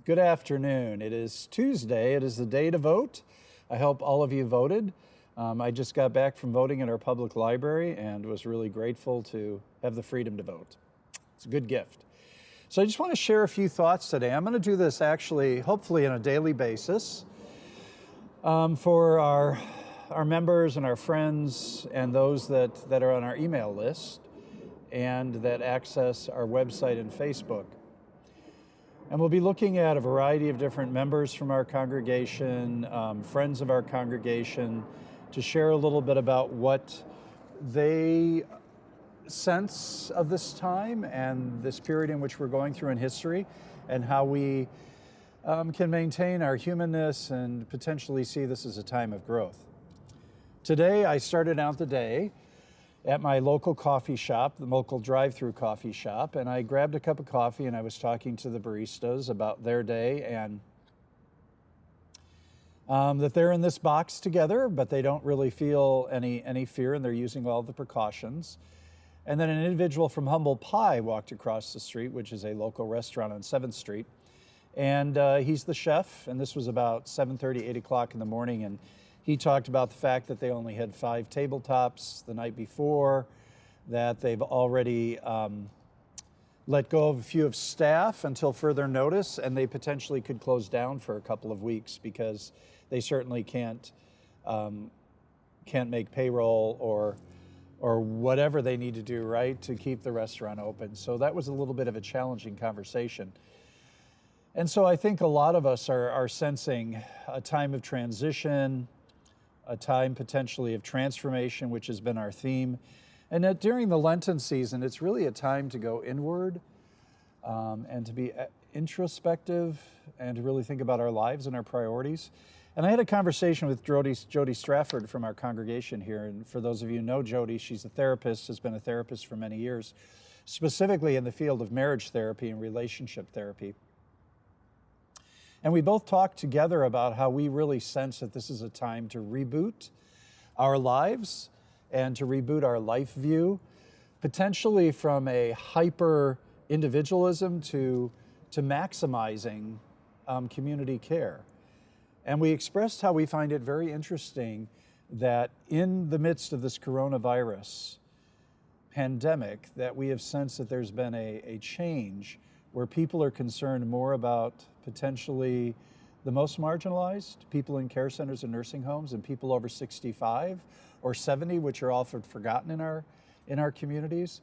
Good afternoon. It is Tuesday. It is the day to vote. I hope all of you voted. I just got back from voting in our public library and was really grateful to have the freedom to vote. It's a good gift. So I just want to share a few thoughts today. I'm going to do this actually, hopefully on a daily basis for our members and our friends and those that are on our email list and that access our website and Facebook. And we'll be looking at a variety of different members from our congregation, friends of our congregation, to share a little bit about what they sense of this time and this period in which we're going through in history, and how we can maintain our humanness and potentially see this as a time of growth. Today, I started out the day at my local coffee shop, the local drive-through coffee shop, and I grabbed a cup of coffee and I was talking to the baristas about their day and that they're in this box together, but they don't really feel any fear and they're using all the precautions. And then an individual from Humble Pie walked across the street, which is a local restaurant on 7th Street. And he's the chef, and this was about 7:30, 8 o'clock in the morning, and he talked about the fact that they only had 5 tabletops the night before, that they've already let go of a few of staff until further notice, and they potentially could close down for a couple of weeks because they certainly can't make payroll or whatever they need to do, right, to keep the restaurant open. So that was a little bit of a challenging conversation. And so I think a lot of us are sensing a time of transition, a time potentially of transformation, which has been our theme. And that during the Lenten season, it's really a time to go inward and to be introspective and to really think about our lives and our priorities. And I had a conversation with Jody Strafford from our congregation here. And for those of you who know Jody, she's a therapist, has been a therapist for many years, specifically in the field of marriage therapy and relationship therapy. And we both talked together about how we really sense that this is a time to reboot our lives and to reboot our life view, potentially from a hyper individualism to maximizing community care. And we expressed how we find it very interesting that in the midst of this coronavirus pandemic, that we have sensed that there's been a change where people are concerned more about potentially the most marginalized, people in care centers and nursing homes, and people over 65 or 70, which are often forgotten in our communities.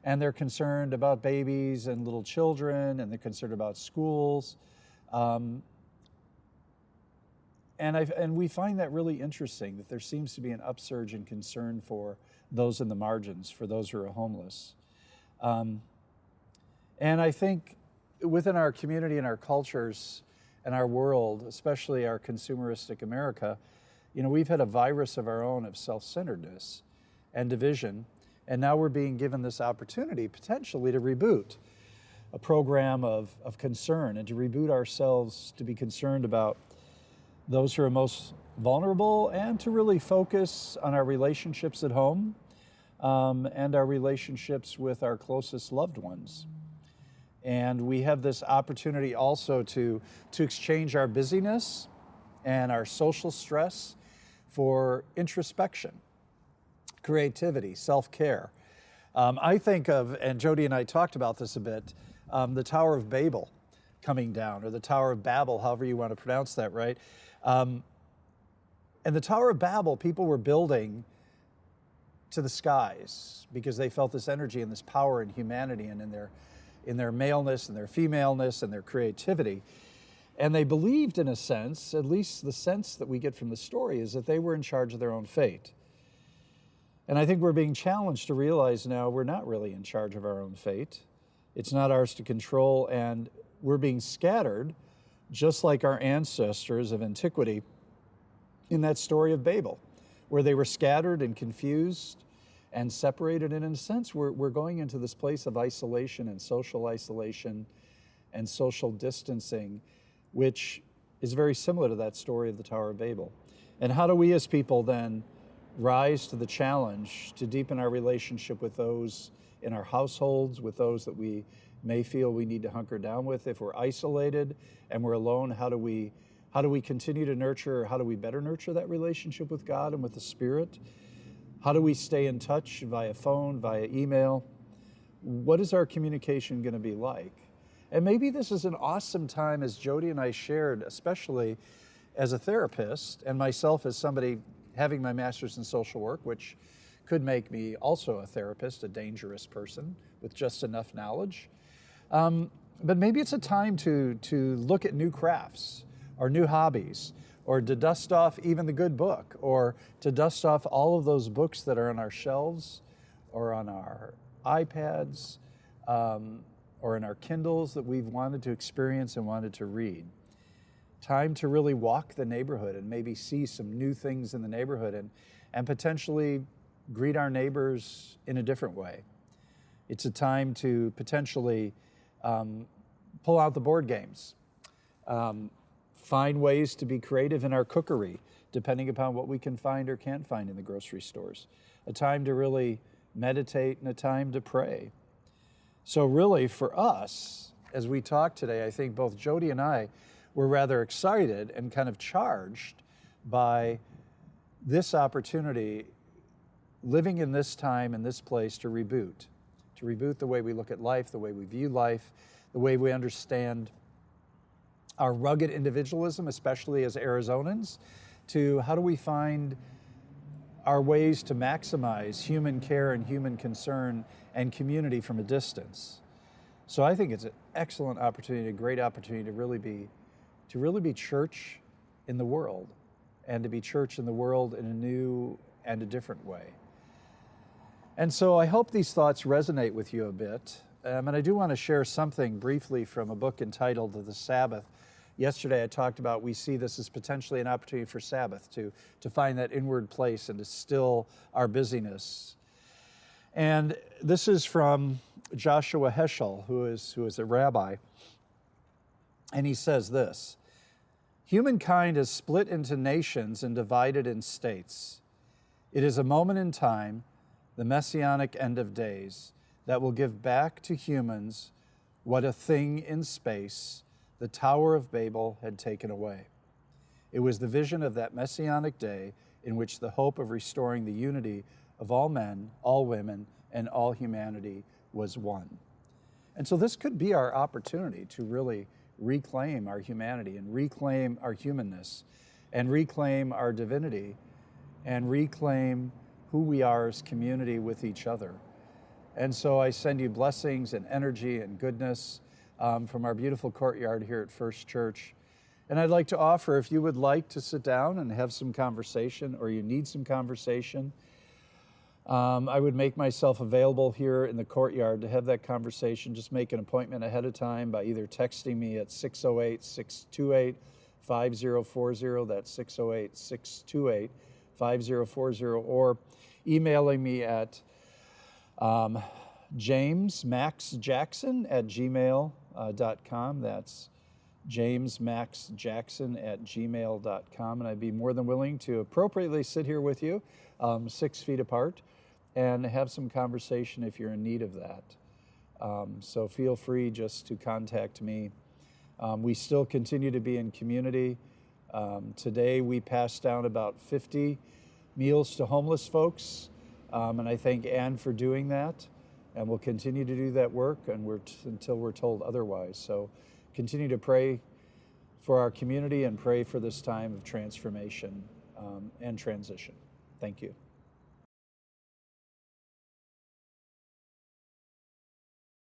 And they're concerned about babies and little children, and they're concerned about schools. And we find that really interesting, that there seems to be an upsurge in concern for those in the margins, for those who are homeless. And I think within our community and our cultures and our world, especially our consumeristic America, we've had a virus of our own of self-centeredness and division. And now we're being given this opportunity potentially to reboot a program of concern and to reboot ourselves, to be concerned about those who are most vulnerable and to really focus on our relationships at home and our relationships with our closest loved ones. And we have this opportunity also to exchange our busyness and our social stress for introspection, creativity, self-care. I think of, and Jody and I talked about this a bit, the Tower of Babel coming down, or the Tower of Babel, however you want to pronounce that, right? And the Tower of Babel, people were building to the skies because they felt this energy and this power in humanity and in their maleness and their femaleness and their creativity. And they believed, in a sense, at least the sense that we get from the story, is that they were in charge of their own fate. And I think we're being challenged to realize now we're not really in charge of our own fate. It's not ours to control, and we're being scattered, just like our ancestors of antiquity in that story of Babel, where they were scattered and confused and separated. And in a sense, we're going into this place of isolation and social distancing, which is very similar to that story of the Tower of Babel. And how do we as people then rise to the challenge to deepen our relationship with those in our households, with those that we may feel we need to hunker down with. If we're isolated and we're alone, how do we continue to nurture, or how do we better nurture that relationship with God and with the Spirit? How do we stay in touch via phone, via email? What is our communication going to be like? And maybe this is an awesome time, as Jody and I shared, especially as a therapist and myself as somebody having my master's in social work, which could make me also a therapist, a dangerous person with just enough knowledge. But maybe it's a time to look at new crafts or new hobbies, or to dust off even the good book, or to dust off all of those books that are on our shelves or on our iPads, or in our Kindles that we've wanted to experience and wanted to read. Time to really walk the neighborhood and maybe see some new things in the neighborhood, and potentially greet our neighbors in a different way. It's a time to potentially pull out the board games, find ways to be creative in our cookery, depending upon what we can find or can't find in the grocery stores. A time to really meditate and a time to pray. So really for us, as we talk today, I think both Jody and I were rather excited and kind of charged by this opportunity, living in this time and this place, to reboot the way we look at life, the way we view life, the way we understand our rugged individualism, especially as Arizonans, to how do we find our ways to maximize human care and human concern and community from a distance. So I think it's an excellent opportunity, a great opportunity to really be church in the world, and to be church in the world in a new and a different way. And so I hope these thoughts resonate with you a bit. And I do want to share something briefly from a book entitled The Sabbath. Yesterday I talked about, we see this as potentially an opportunity for Sabbath, to find that inward place and to still our busyness. And this is from Joshua Heschel, who is a rabbi. And he says this: "Humankind is split into nations and divided in states. It is a moment in time, the messianic end of days, that will give back to humans what a thing in space the Tower of Babel had taken away. It was the vision of that messianic day in which the hope of restoring the unity of all men, all women, and all humanity was one." And so this could be our opportunity to really reclaim our humanity and reclaim our humanness and reclaim our divinity and reclaim who we are as community with each other. And so I send you blessings and energy and goodness from our beautiful courtyard here at First Church. And I'd like to offer, if you would like to sit down and have some conversation, or you need some conversation, I would make myself available here in the courtyard to have that conversation. Just make an appointment ahead of time by either texting me at 608-628-5040, that's 608-628-5040, or emailing me at jamesmaxjackson@gmail.com. That's jamesmaxjackson@gmail.com. And I'd be more than willing to appropriately sit here with you, 6 feet apart, and have some conversation if you're in need of that. So feel free just to contact me. We still continue to be in community. Today we passed down about 50 meals to homeless folks, and I thank Ann for doing that. And we'll continue to do that work until we're told otherwise. So continue to pray for our community and pray for this time of transformation and transition. Thank you.